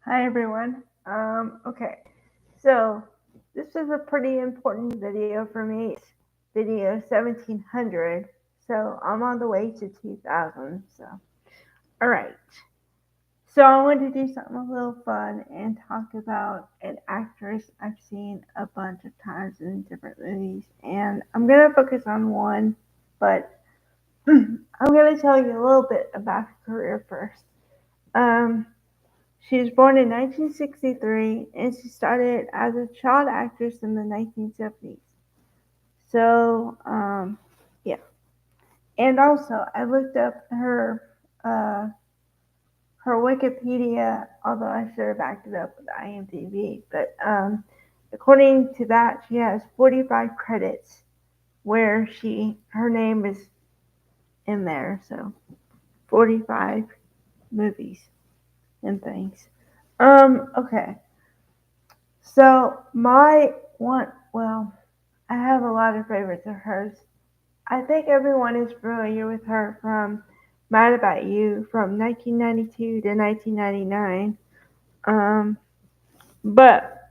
Hi everyone. Okay, so this is a pretty important video for me. It's video 1700. So I'm on the way to 2000. So, all right. So I want to do something a little fun and talk about an actress I've seen a bunch of times in different movies, and I'm gonna focus on one, but I'm gonna tell you a little bit about her career first. Um, She was born in 1963 and she started as a child actress in the 1970s. So, yeah. And also, I looked up uh, her Wikipedia, although I should have backed it up with IMDb. But according to that, she has 45 credits where her name is in there. So, 45 movies and things. Okay. So my one, well, I have a lot of favorites of hers. I think everyone is familiar with her from Mad About You from 1992 to 1999. Um, but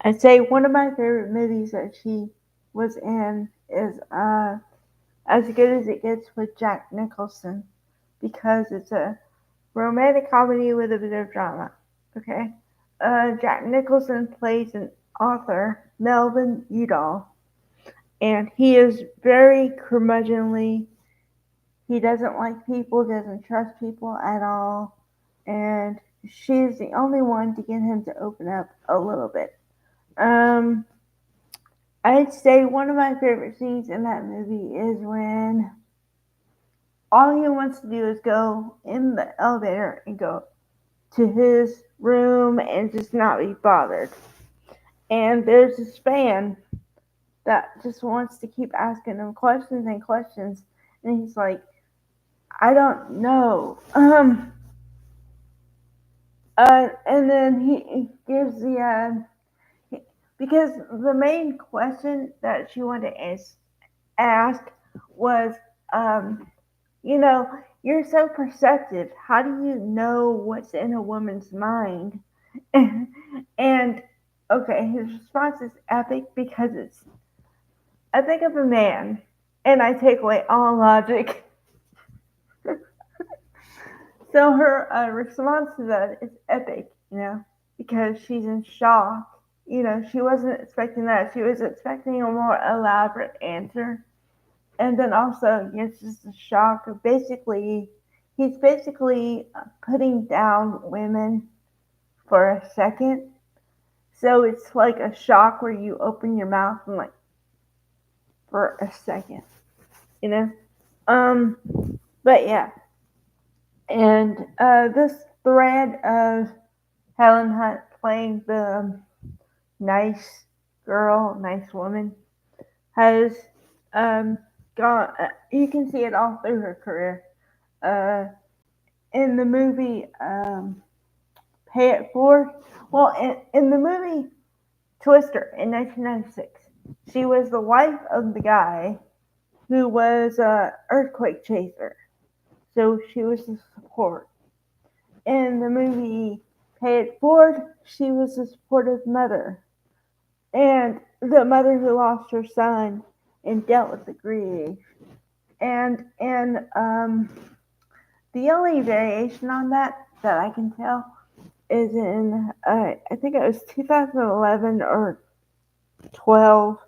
I'd say one of my favorite movies that she was in is As Good as It Gets with Jack Nicholson because it's a romantic comedy with a bit of drama. Okay. Jack Nicholson plays an author, Melvin Udall, and he is very curmudgeonly. He doesn't like people, doesn't trust people at all, and she's the only one to get him to open up a little bit. Um, I'd say one of my favorite scenes in that movie is when all he wants to do is go in the elevator and go to his room and just not be bothered. And there's this fan that just wants to keep asking him questions and questions. And he's like, I don't know. And then he gives because the main question that she wanted to ask was, um, you know, you're so perceptive. How do you know what's in a woman's mind? And okay, his response is epic because I think of a man and I take away all logic. So her response to that is epic, because she's in shock. She wasn't expecting that. She was expecting a more elaborate answer. And then also, it's just a shock of he's basically putting down women for a second. So it's like a shock where you open your mouth and like for a second, you know? Um, but yeah. And this thread of Helen Hunt playing the nice girl, nice woman, has gone. You can see it all through her career. Uh, in the movie Pay It Forward, well, in the movie Twister in 1996, she was the wife of the guy who was a earthquake chaser. So she was the support. In the movie Pay It Forward, she was a supportive mother and the mother who lost her son and dealt with the grief. And the only variation on that I can tell is in I think it was 2011 or 12.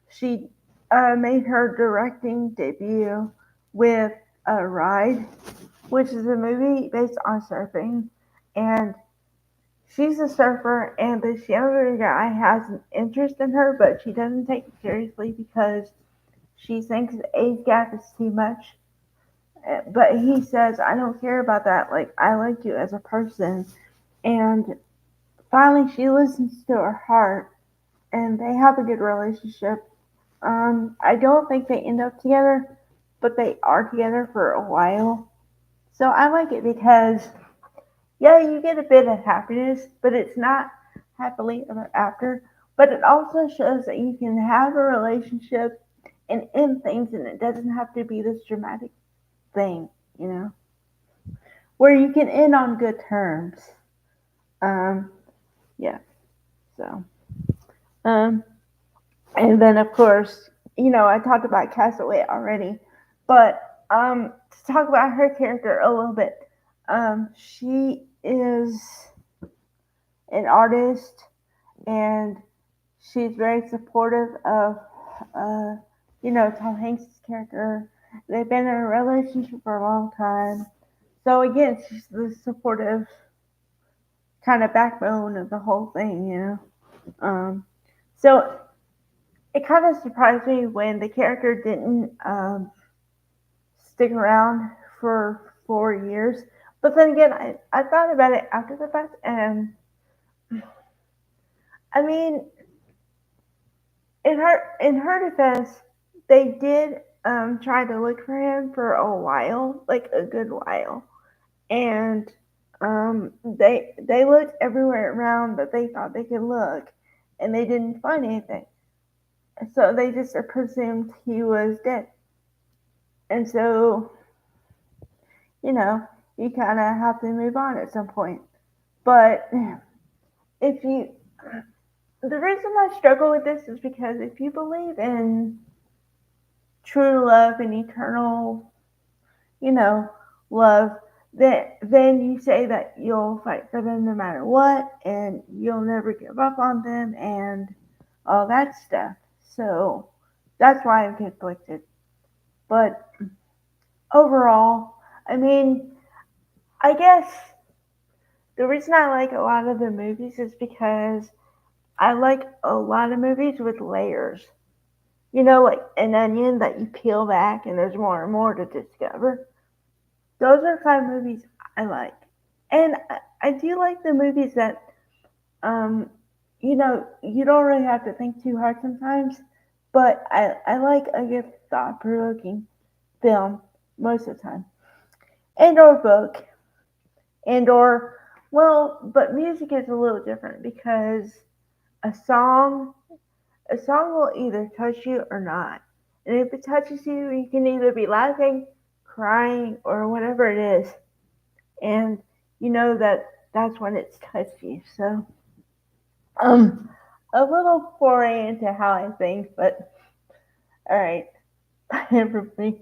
She made her directing debut with a Ride, which is a movie based on surfing, and she's a surfer, and this younger guy has an interest in her, but she doesn't take it seriously because she thinks the age gap is too much. But he says, I don't care about that. Like, I like you as a person. And finally, she listens to her heart, and they have a good relationship. I don't think they end up together, but they are together for a while. So I like it because yeah, you get a bit of happiness, but it's not happily ever after. But it also shows that you can have a relationship and end things, and it doesn't have to be this dramatic thing, where you can end on good terms. Um, yeah. So, um, and then of course, I talked about Castaway already, but to talk about her character a little bit, she is an artist and she's very supportive of, uh, Tom Hanks' character. They've been in a relationship for a long time. So again, she's the supportive kind of backbone of the whole thing. So it kind of surprised me when the character didn't stick around for 4 years. But then again, I thought about it after the fact, and I mean, in her defense, they did try to look for him for a while, like a good while, and they looked everywhere around that they thought they could look, and they didn't find anything. So they just presumed he was dead, and so you know you kind of have to move on at some point. But if you, the reason I struggle with this is because if you believe in true love and eternal, you know, love, then you say that you'll fight for them no matter what, and you'll never give up on them, and all that stuff. So that's why I'm conflicted. But overall, I mean, I guess the reason I like a lot of the movies is because I like a lot of movies with layers. Like an onion that you peel back and there's more and more to discover. Those are the kind of movies I like. And I do like the movies that, you don't really have to think too hard sometimes. But I like a good thought provoking film most of the time. And or book. And or, well, but music is a little different because a song a song will either touch you or not. And if it touches you, you can either be laughing, crying, or whatever it is. And you know that that's when it's touched you. So, um, a little foray into how I think, but all right, for me.